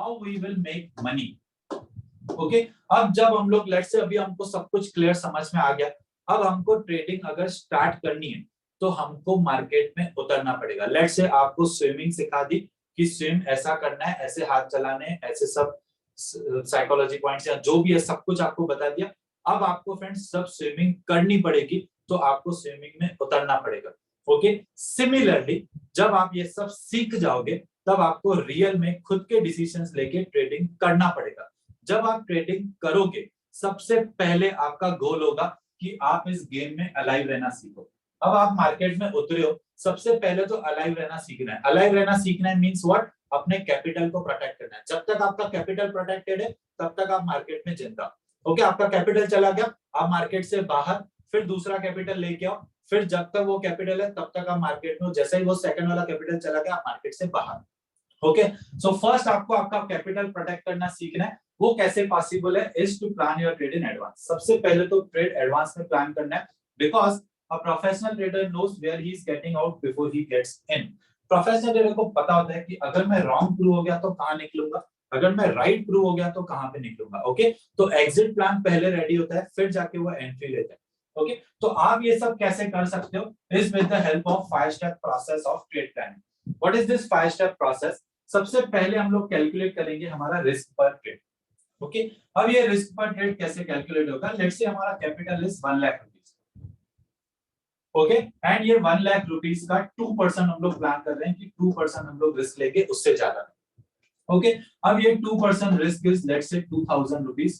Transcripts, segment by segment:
How we will make money. Okay, अब जब हम लोग लेट्स से अभी हमको सब कुछ क्लियर समझ में आ गया, अब हमको ट्रेडिंग अगर स्टार्ट करनी है तो हमको मार्केट में उतरना पड़ेगा। लेट्स से आपको स्विमिंग सिखा दी कि स्विम ऐसा करना है, ऐसे हाथ चलाने हैं, ऐसे सब साइकोलॉजी पॉइंट्स या जो भी है सब कुछ आपको बता दिया। अब आपको फ्रेंड्स सब स्विमिंग करनी पड़ेगी, तो आपको स्विमिंग में उतरना पड़ेगा। ओके, सिमिलरली जब आप ये सब सीख जाओगे तब आपको रियल में खुद के डिसीजंस लेके ट्रेडिंग करना पड़ेगा। जब आप ट्रेडिंग करोगे सबसे पहले आपका गोल होगा कि आप इस गेम में अलाइव रहना सीखो। अब आप मार्केट में उतरे हो, सबसे पहले तो अलाइव रहना सीखना है। अलाइव रहना सीखना है मींस व्हाट, अपने कैपिटल को प्रोटेक्ट करना है। जब तक आपका कैपिटल प्रोटेक्टेड है तब तक आप मार्केट में जिंदा। ओके, आपका कैपिटल चला गया, आप मार्केट से बाहर, फिर दूसरा कैपिटल लेके आओ, फिर जब तक वो कैपिटल है तब तक आप मार्केट में हो। जैसे ही वो सेकंड वाला कैपिटल चला गया आप मार्केट से बाहर। ओके, सो फर्स्ट आपको आपका कैपिटल प्रोटेक्ट करना सीखना है। वो कैसे पॉसिबल है, is to plan your trade in advance. सबसे पहले तो ट्रेड एडवांस में प्लान करना है, because a professional trader knows where he is getting out before he gets in. Professional trader को पता होता है कि अगर मैं रॉन्ग प्रूव हो गया तो कहां निकलूंगा, अगर मैं राइट प्रूव हो गया तो कहां पे निकलूंगा। ओके, तो एग्जिट प्लान पहले रेडी होता है, फिर जाके वो एंट्री लेता है। ओके, तो आप ये सब कैसे कर सकते हो, is with the help of 5 step process of trade planning. What is this 5 step process? सबसे पहले हम लोग कैलकुलेट करेंगे हमारा रिस्क पर ट्रेड। ओके, अब ये रिस्क पर ट्रेड कैसे कैलकुलेट होगा, लेट्स से हमारा capital is 1 lakh rupees. Okay, and ये 1 लाख रुपीस का 2% हम लोग प्लान कर रहे हैं कि 2% हम लोग रिस्क लेंगे, उससे ज्यादा नहीं। ओके, अब ये 2% risk is let's say 2000 rupees.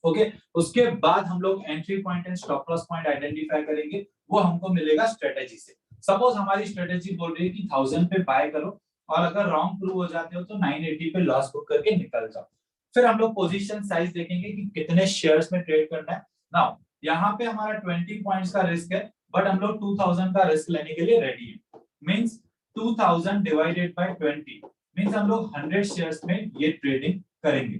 Okay, उसके बाद हम लोग entry point and stop loss point identify करेंगे, वो हमको मिलेगा स्ट्रेटेजी से। सपोज हमारी स्ट्रेटेजी बोल रही है कि 1000 पे बाय करो, और अगर रॉन्ग प्रूव हो जाते हो तो 980 पे लॉस बुक करके निकल जाओ। फिर हम लोग पोजीशन साइज देखेंगे कि कितने शेयर्स में ट्रेड करना है। नाउ यहाँ पे हमारा 20 पॉइंट्स का रिस्क है, बट हम लोग 2000 का रिस्क लेने के लिए रेडी है। मींस 2000 डिवाइडेड बाय 20 मींस हम लोग 100 शेयर्स में ये ट्रेडिंग करेंगे।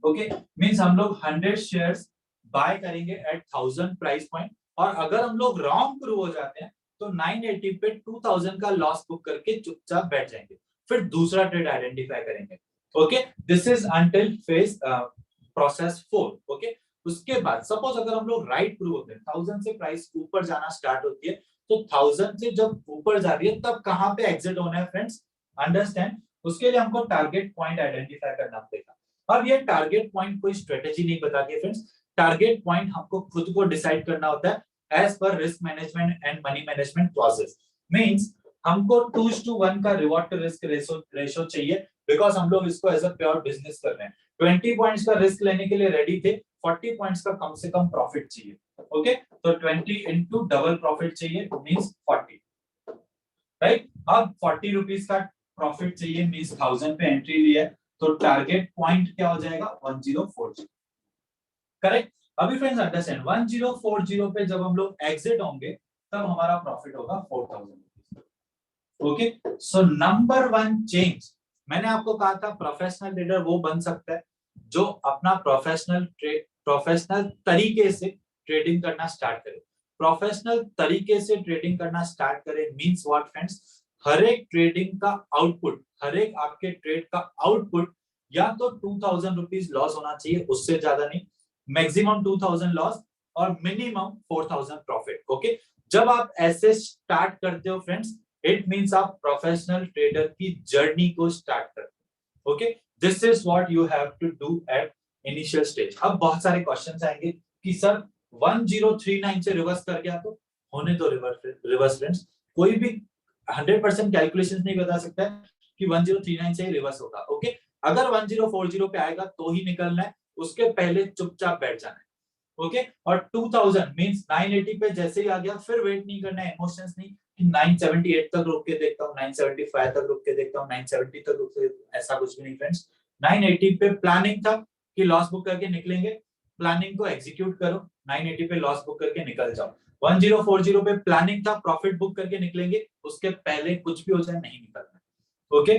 ओके, मींस हम लोग 100 शेयर्स बाय करेंगे एट 1000 प्राइस पॉइंट, और अगर हम लोग रॉन्ग प्रूव हो जाते हैं तो 980 पे 2000 का लॉस बुक करके चुपचाप बैठ जाएंगे, फिर दूसरा ट्रेड आइडेंटिफाई करेंगे। Okay, this is until phase process 4। Okay, उसके बाद सपोज अगर हम लोग राइट प्रूव होते हैं, 1000 से प्राइस ऊपर जाना स्टार्ट होती है, तो 1000 से जब ऊपर जा रही है तब कहां पे एग्जिट होना है फ्रेंड्स, अंडरस्टैंड। उसके लिए हमको टारगेट पॉइंट आइडेंटिफाई करना पड़ेगा। अब ये टारगेट पॉइंट कोई स्ट्रेटेजी नहीं बताती है फ्रेंड्स, टारगेट पॉइंट हमको खुद को डिसाइड करना होता है as per risk management and money management clauses. Means हमको 2:1 का रिवॉर्ड टू रिस्क रेशो चाहिए, बिकॉज हम लोग इसको एज अ प्योर बिजनेस कर रहे हैं। 20 पॉइंट्स का रिस्क लेने के लिए रेडी थे, 40 पॉइंट्स का कम से कम प्रॉफिट चाहिए। ओके, तो 20 इंटू डबल प्रॉफिट चाहिए मींस 40, राइट। अब 40 रुपीज का प्रॉफिट चाहिए मींस 1000 पे एंट्री लिया है, तो टारगेट पॉइंट क्या हो जाएगा 1040, करेक्ट। अभी फ्रेंड्स अंडरस्टैंड, 1040 पे जब हम लोग एग्जिट होंगे तब हमारा प्रॉफिट होगा 4000 rupees. Okay, so number 1 change, मैंने आपको कहा था प्रोफेशनल ट्रेडर वो बन सकता है जो अपना प्रोफेशनल तरीके से ट्रेडिंग करना स्टार्ट करे। प्रोफेशनल तरीके से ट्रेडिंग करना स्टार्ट करे मींस व्हाट फ्रेंड्स, हर एक ट्रेडिंग का आउटपुट, हर एक आपके ट्रेड का आउटपुट या तो 2000 रुपीज लॉस होना चाहिए, उससे ज्यादा नहीं, मैक्सिमम 2000 लॉस और मिनिमम 4000 प्रॉफिट। ओके, जब आप ऐसे स्टार्ट करते हो फ्रेंड्स, इट मींस आप प्रोफेशनल ट्रेडर की जर्नी को स्टार्ट करते हो। Okay, this is what you have to do at initial stage. अब बहुत सारे क्वेश्चंस आएंगे कि सर 1039 से रिवर्स कर गया तो होने दो रिवर्स फ्रेंड्स, कोई भी 100% कैलकुलेशंस नहीं बता सकता है कि 1039 से ही रिवर्स होगा। ओके, अगर 1040 पे आएगा तो ही निकलना है, उसके पहले चुपचाप बैठ जाना है। ओके, और 2000 मींस 980 पे जैसे ही आ गया फिर वेट नहीं करना है, इमोशंस नहीं कि 978 तक रुक के देखता हूं, 975 तक रुक के देखता हूं, 970 तक रुक के, ऐसा कुछ भी नहीं फ्रेंड्स। 980 पे प्लानिंग था कि लॉस बुक करके निकलेंगे, प्लानिंग को एग्जीक्यूट करो, 980 पे लॉस बुक करके निकल जाओ। 1040 पे प्लानिंग था प्रॉफिट बुक करके निकलेंगे, उसके पहले कुछ भी हो जाए नहीं निकलना। ओके,